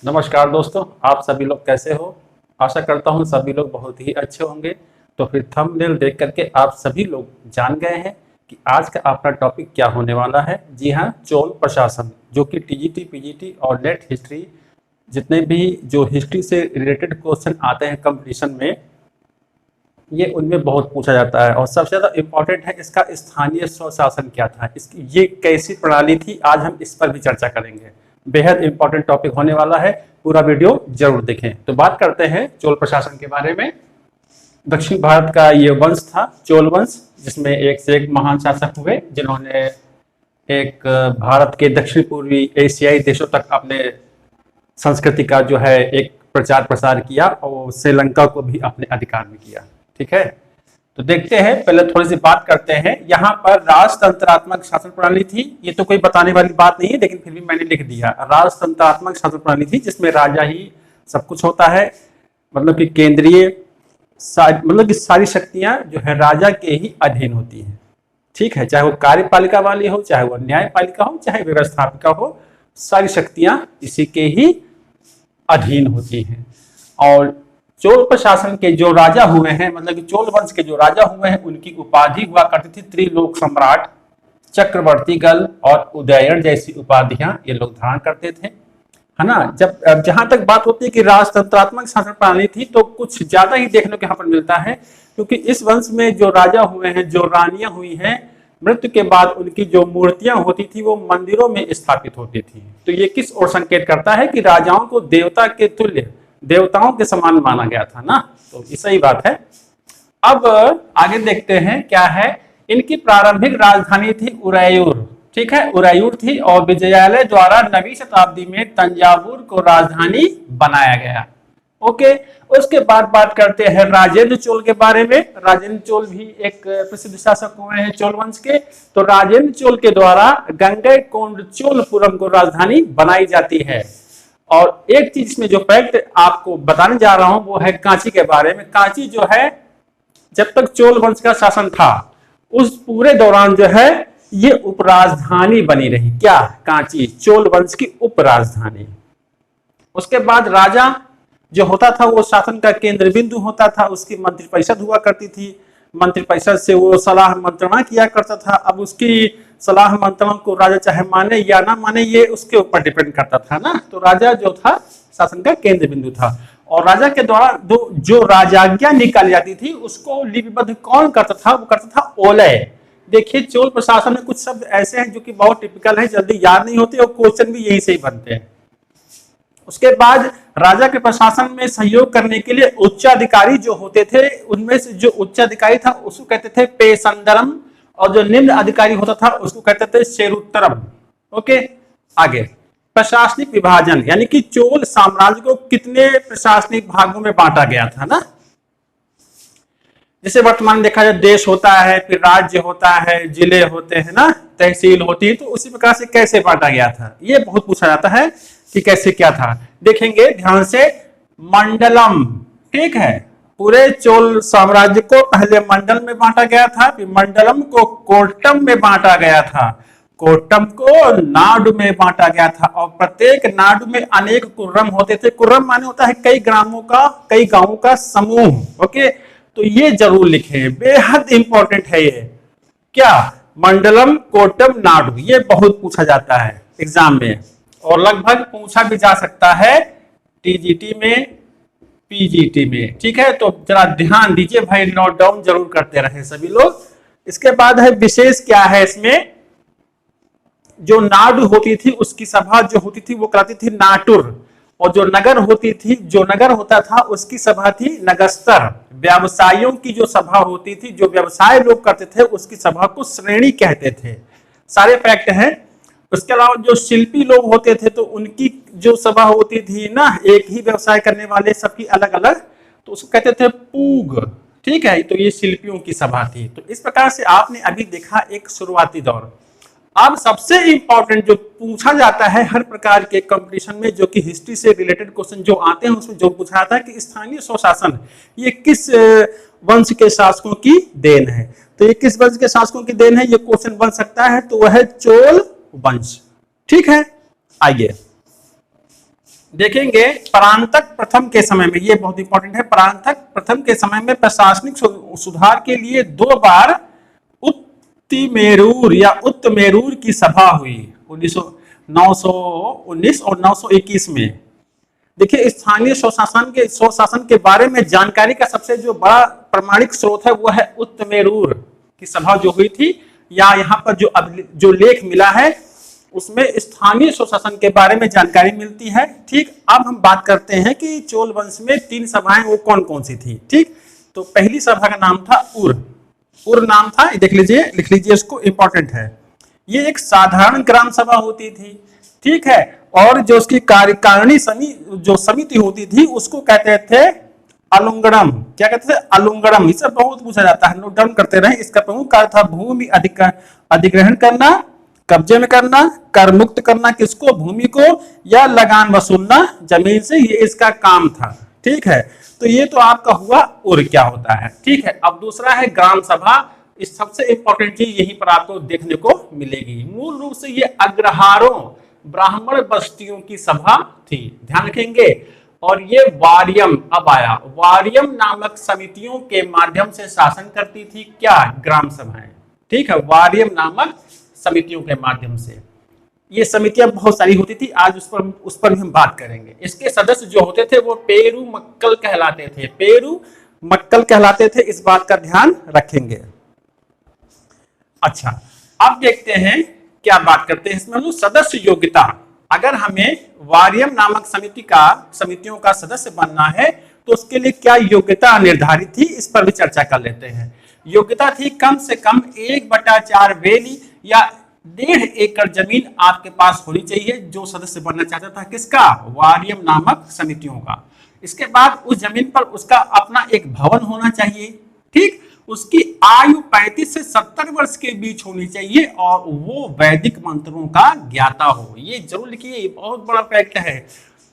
नमस्कार दोस्तों, आप सभी लोग कैसे हो। आशा करता हूँ सभी लोग बहुत ही अच्छे होंगे। तो फिर थंबनेल देख करके आप सभी लोग जान गए हैं कि आज का अपना टॉपिक क्या होने वाला है। जी हाँ, चोल प्रशासन, जो कि टीजीटी, पीजीटी और नेट हिस्ट्री जितने भी जो हिस्ट्री से रिलेटेड क्वेश्चन आते हैं कंपटीशन में, ये उनमें बहुत पूछा जाता है। और सबसे ज़्यादा इम्पोर्टेंट है इसका स्थानीय स्वशासन क्या था, इसकी ये कैसी प्रणाली थी, आज हम इस पर भी चर्चा करेंगे। बेहद इंपॉर्टेंट टॉपिक होने वाला है, पूरा वीडियो जरूर देखें। तो बात करते हैं चोल प्रशासन के बारे में। दक्षिण भारत का ये वंश था चोल वंश, जिसमें एक से एक महान शासक हुए जिन्होंने एक भारत के दक्षिण पूर्वी एशियाई देशों तक अपने संस्कृति का जो है एक प्रचार प्रसार किया और श्रीलंका को भी अपने अधिकार में किया। ठीक है, तो देखते हैं, पहले थोड़ी सी बात करते हैं। यहाँ पर राजतंत्रात्मक शासन प्रणाली थी। ये तो कोई बताने वाली बात नहीं है, लेकिन फिर भी मैंने लिख दिया। राजतंत्रात्मक शासन प्रणाली थी जिसमें राजा ही सब कुछ होता है, मतलब कि केंद्रीय मतलब कि सारी शक्तियां जो है राजा के ही अधीन होती हैं। ठीक है, चाहे वो कार्यपालिका वाली हो, चाहे वो न्यायपालिका हो, चाहे व्यवस्थापिका हो, सारी शक्तियां इसी के ही अधीन होती हैं। और चोल प्रशासन के जो राजा हुए हैं, मतलब कि चोल वंश के जो राजा हुए हैं, उनकी उपाधि हुआ करती थी त्रिलोक सम्राट, चक्रवर्ती गल और उदयन जैसी उपाधियां ये लोग धारण करते थे, है ना। जब जहां तक बात होती है कि राजतंत्रात्मक शासन प्रणाली थी, तो कुछ ज्यादा ही देखने को यहाँ पर मिलता है, क्योंकि इस वंश में जो राजा हुए हैं, जो रानियां हुई हैं, मृत्यु के बाद उनकी जो मूर्तियां होती थी वो मंदिरों में स्थापित होती थी। तो ये किस ओर संकेत करता है कि राजाओं को देवता के तुल्य, देवताओं के समान माना गया था ना। तो ये सही बात है। अब आगे देखते हैं क्या है। इनकी प्रारंभिक राजधानी थी उरैयूर। ठीक है, उरैयूर थी, और विजयालय द्वारा 9वीं शताब्दी में तंजावुर को राजधानी बनाया गया। ओके, उसके बाद बात करते हैं राजेंद्र चोल के बारे में। राजेंद्र चोल भी एक प्रसिद्ध शासक हुए हैं चोल वंश के। तो राजेंद्र चोल के द्वारा गंगैकोंड चोलपुरम को राजधानी बनाई जाती है। और एक चीज इसमें जो फैक्ट आपको बताने जा रहा हूं वो है कांची के बारे में। कांची जो है, जब तक चोल वंश का शासन था उस पूरे दौरान जो है ये उपराजधानी बनी रही। क्या? कांची, चोल वंश की उपराजधानी। उसके बाद राजा जो होता था वो शासन का केंद्र बिंदु होता था। उसकी मंत्रिपरिषद हुआ करती थी, मंत्रिपरिषद से वो सलाह मंत्रणा किया करता था। अब उसकी सलाह मंत्रणा को राजा चाहे माने या ना माने, ये उसके ऊपर डिपेंड करता था ना। तो राजा जो था शासन का केंद्र बिंदु था, और राजा के द्वारा जो राजाज्ञा निकाली जाती थी उसको लिपिबद्ध कौन करता था? वो करता था ओलय। देखिए, चोल प्रशासन में कुछ शब्द ऐसे हैं जो कि बहुत टिपिकल है, जल्दी याद नहीं होते, और क्वेश्चन भी यही से ही बनते हैं। उसके बाद राजा के प्रशासन में सहयोग करने के लिए उच्चाधिकारी जो होते थे, उनमें से जो उच्चाधिकारी था उसको कहते थे पेसंदरम, और जो निम्न अधिकारी होता था उसको कहते थे शेरुत्तरम। ओके, आगे प्रशासनिक विभाजन, यानी कि चोल साम्राज्य को कितने प्रशासनिक भागों में बांटा गया था ना। जैसे वर्तमान में देखा जाए, देश होता है, फिर राज्य होता है, जिले होते हैं ना, तहसील होती है, तो उसी प्रकार से कैसे बांटा गया था ये बहुत पूछा जाता है कि कैसे क्या था। देखेंगे ध्यान से, मंडलम। ठीक है, पूरे चोल साम्राज्य को पहले मंडल में बांटा गया था, फिर मंडलम को कोटम में बांटा गया था, कोटम को नाडु में बांटा गया था, और प्रत्येक नाडु में अनेक कुर्रम होते थे। कुर्रम माने होता है कई ग्रामों का, कई गांवों का समूह। ओके, तो ये जरूर लिखें, बेहद इंपॉर्टेंट है ये। क्या? मंडलम, कोटम, नाडु, ये बहुत पूछा जाता है एग्जाम में, और लगभग पूछा भी जा सकता है टीजीटी में, पीजीटी में। ठीक है, तो जरा ध्यान दीजिए भाई, नोट डाउन जरूर करते रहे सभी लोग। इसके बाद है विशेष क्या है इसमें, जो नाडु होती थी उसकी सभा जो होती थी वो कराती थी नाटुर, और जो नगर होती थी, जो नगर होता था उसकी सभा थी नगस्तर। व्यवसायियों की जो सभा होती थी, जो व्यवसाय लोग करते थे उसकी सभा को श्रेणी कहते थे। सारे फैक्ट हैं। उसके अलावा जो शिल्पी लोग होते थे तो उनकी जो सभा होती थी ना, एक ही व्यवसाय करने वाले सबकी अलग अलग, तो उसको कहते थे पूग। ठीक है, तो ये शिल्पियों की सभा थी। तो इस प्रकार से आपने अभी देखा एक शुरुआती दौर। अब सबसे इंपॉर्टेंट जो पूछा जाता है हर प्रकार के कंपटीशन में, जो कि हिस्ट्री से रिलेटेड क्वेश्चन जो आते हैं उसमें जो पूछा जाता है कि स्थानीय स्वशासन ये किस वंश के शासकों की देन है। तो ये किस वंश के शासकों की देन है, ये क्वेश्चन बन सकता है। तो वह है चोल वंश। ठीक है, आइए देखेंगे परांतक प्रथम के समय में, ये बहुत इंपॉर्टेंट है, परांतक प्रथम के समय में प्रशासनिक सुधार के लिए 2 बार उत्तिमेरूर या उत्तमेरूर की सभा हुई 919 और 921 में। देखिए स्थानीय स्वशासन के बारे में जानकारी का सबसे जो बड़ा प्रमाणिक स्रोत है वो है उत्तमेरूर की सभा जो हुई थी, या यहाँ पर जो लेख मिला है उसमें स्थानीय स्वशासन के बारे में जानकारी मिलती है। ठीक, अब हम बात करते हैं कि चोल वंश में 3 सभाएं वो कौन कौन सी थी। ठीक, तो पहली सभा का नाम था उर नाम था, देख लीजिए, लिख लीजिए, इसको इंपॉर्टेंट है। ये एक साधारण ग्राम सभा होती थी, ठीक है, और जो उसकी कार्यकारिणी समिति होती थी उसको कहते थे अलुंगड़म। क्या कहते थे? अलुंगड़म। इसे बहुत पूछा जाता है, नोट डाउन करते रहे। इसका प्रमुख कार्य था भूमि अधिग्रहण करना, कब्जे में करना, कर मुक्त करना किसको? भूमि को, या लगान वसूलना जमीन से, ये इसका काम था। ठीक है, तो ये तो आपका हुआ उर क्या होता है। ठीक है, अब दूसरा है ग्राम सभा। इस सबसे इंपॉर्टेंट चीज यहीं पर आपको देखने को मिलेगी। मूल रूप से ये अग्रहारों ब्राह्मण बस्तियों की सभा थी, ध्यान रखेंगे। और ये वारियम, अब आया वारियम नामक समितियों के माध्यम से शासन करती थी क्या? ग्राम सभाएं। ठीक है, वारियम नामक समितियों के माध्यम से। ये समितियां बहुत सारी होती थी, आज उस पर भी हम बात करेंगे। इसके सदस्य जो होते थे वो पेरू मक्कल कहलाते थे, पेरू मक्कल कहलाते थे, इस बात का ध्यान रखेंगे। अच्छा, अब देखते हैं क्या बात करते हैं इसमें, सदस्य योग्यता। अगर हमें वारियम नामक समितियों का सदस्य बनना है तो उसके लिए क्या योग्यता निर्धारित थी, इस पर भी चर्चा कर लेते हैं। योग्यता थी कम से कम 1/4 वेली या 1.5 एकड़ जमीन आपके पास होनी चाहिए, जो सदस्य बनना चाहता था किसका? वारियम नामक समितियों का। इसके बाद उस जमीन पर उसका अपना एक भवन होना चाहिए। ठीक, उसकी आयु 35 से 70 वर्ष के बीच होनी चाहिए और वो वैदिक मंत्रों का ज्ञाता हो। ये जरूर लिखिए, बहुत बड़ा फैक्ट है।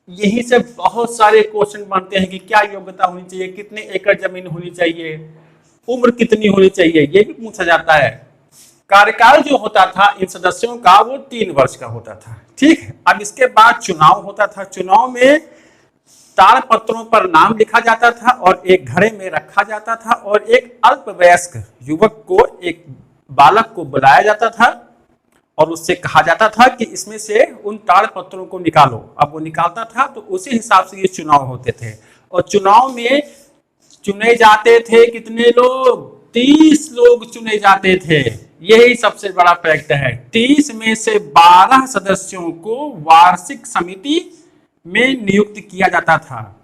यहीं से बहुत सारे क्वेश्चन बनते हैं कि क्या योग्यता होनी चाहिए, कितने एकड़ जमीन होनी चाहिए, उम्र कितनी होनी चाहिए, ये भी पूछा जाता है। कार्यकाल जो होता था इन सदस्यों का वो 3 वर्ष का होता था। ठीक है, अब इसके बाद चुनाव होता था। चुनाव में ताड़पत्रों पर नाम लिखा जाता था और एक घड़े में रखा जाता था और एक अल्पवयस्क युवक को, एक बालक को बुलाया जाता था और उससे कहा जाता था कि इसमें से उन ताड़पत्रों को निकालो। अब वो निकालता था तो उसी हिसाब से ये चुनाव होते थे। और चुनाव में चुने जाते थे कितने लोग? 30 लोग चुने जाते थे। यही सबसे बड़ा फैक्ट है। 30 में से 12 सदस्यों को वार्षिक समिति में नियुक्त किया जाता था,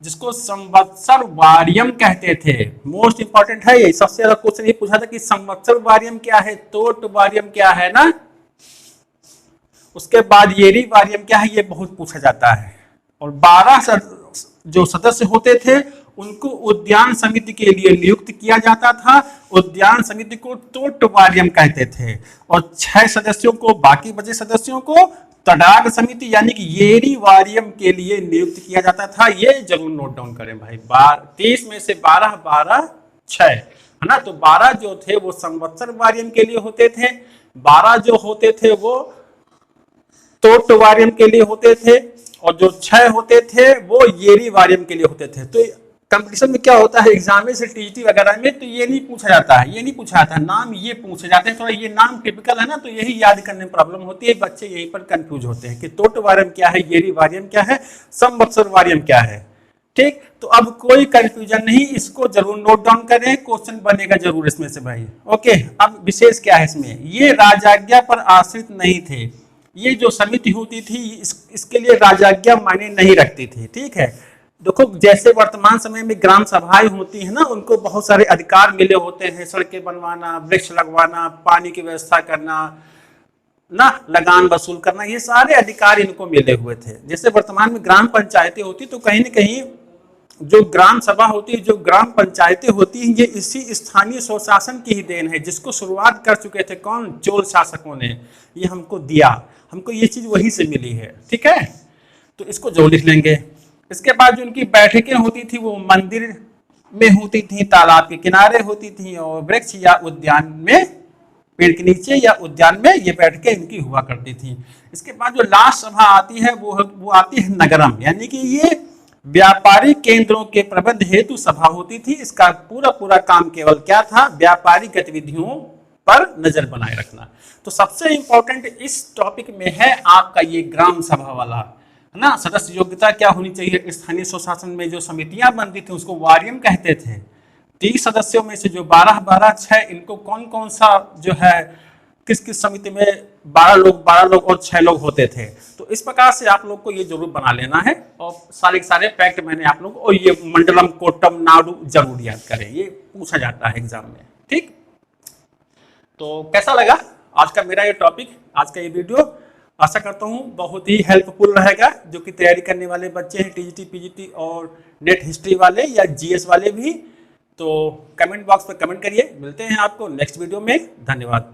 जिसको संवत्सर वारियम कहते थे। मोस्ट इंपॉर्टेंट है ये, सबसे ज्यादा क्वेश्चन ये पूछा था कि संवत्सर वारियम क्या है, तोट वारियम क्या है ना। उसके बाद येरी वारियम क्या है, ये बहुत पूछा जाता है। और 12 जो सदस्य होते थे उनको उद्यान समिति के लिए नियुक्त किया जाता था। उद्यान समिति को तोट वारियम कहते थे। और 6 सदस्यों को, बाकी बचे सदस्यों को तडाग समिति यानी कि येरी वारियम के लिए नियुक्त किया जाता था। ये जरूर नोट डाउन करें भाई। 30 में से 12 12 6 है ना। तो 12 जो थे वो संवत्सर वारियम के लिए होते थे, 12 जो होते थे वो तोट वारियम के लिए होते थे, और जो 6 होते थे वो येरी वारियम के लिए होते थे। तो कंपटीशन में क्या होता है एग्जाम में से, टीजीटी वगैरह में, तो ये नहीं पूछा जाता है, ये नहीं पूछा जाता है, नाम ये पूछे जाते हैं। थोड़ा ये नाम टिपिकल है ना, तो यही याद करने में प्रॉब्लम होती है। बच्चे यहीं पर कंफ्यूज होते हैं कि तोट वारियम क्या है, येरी वारियम क्या है, संवत्सर वारियम क्या है। ठीक, तो अब कोई कंफ्यूजन नहीं, इसको जरूर नोट डाउन करें, क्वेश्चन बनेगा जरूर इसमें से भाई। ओके, अब विशेष क्या है इसमें, ये राजाज्ञा पर आश्रित नहीं थे। ये जो समिति होती थी इसके लिए राजाज्ञा मायने नहीं रखती थी। ठीक है, देखो जैसे वर्तमान समय में ग्राम सभाएं होती है ना, उनको बहुत सारे अधिकार मिले होते हैं, सड़कें बनवाना, वृक्ष लगवाना, पानी की व्यवस्था करना ना, लगान वसूल करना, ये सारे अधिकार इनको मिले हुए थे। जैसे वर्तमान में ग्राम पंचायतें होती तो कहीं न कहीं जो ग्राम सभा होती है, जो ग्राम पंचायतें होती हैं, ये इसी स्थानीय स्वशासन की ही देन है, जिसको शुरुआत कर चुके थे कौन? चोल शासकों ने ये हमको दिया, हमको ये चीज वहीं से मिली है। ठीक है, तो इसको जो लिख लेंगे। इसके बाद जो उनकी बैठकें होती थी वो मंदिर में होती थी, तालाब के किनारे होती थी और वृक्ष या उद्यान में पेड़ के नीचे या उद्यान में ये बैठ के इनकी हुआ करती थी। इसके बाद जो लास्ट सभा आती है वो आती है नगरम, यानी कि ये व्यापारिक केंद्रों के प्रबंध हेतु सभा होती थी। इसका पूरा पूरा काम केवल क्या था, व्यापारिक गतिविधियों पर नजर बनाए रखना। तो सबसे इंपॉर्टेंट इस टॉपिक में है आपका ये ग्राम सभा वाला, है ना। सदस्य योग्यता क्या होनी चाहिए, स्थानीय स्वशासन में जो समितियां बनती थी उसको वारियम कहते थे। 30 सदस्यों में से जो 12 6 इनको कौन कौन सा जो है किस किस समिति में 12 लोग और 6 लोग होते थे। तो इस प्रकार से आप लोग को ये जरूर बना लेना है और सारे के सारे फैक्ट मैंने आप लोग को, और ये मंडलम कोटम नाडु जरूर याद करें, ये पूछा जाता है एग्जाम में। ठीक, तो कैसा लगा आज का मेरा ये टॉपिक, आज का ये वीडियो। आशा करता हूँ बहुत ही हेल्पफुल रहेगा जो कि तैयारी करने वाले बच्चे हैं, टीजीटी पीजीटी और नेट हिस्ट्री वाले या जीएस वाले भी। तो कमेंट बॉक्स में कमेंट करिए। मिलते हैं आपको नेक्स्ट वीडियो में। धन्यवाद।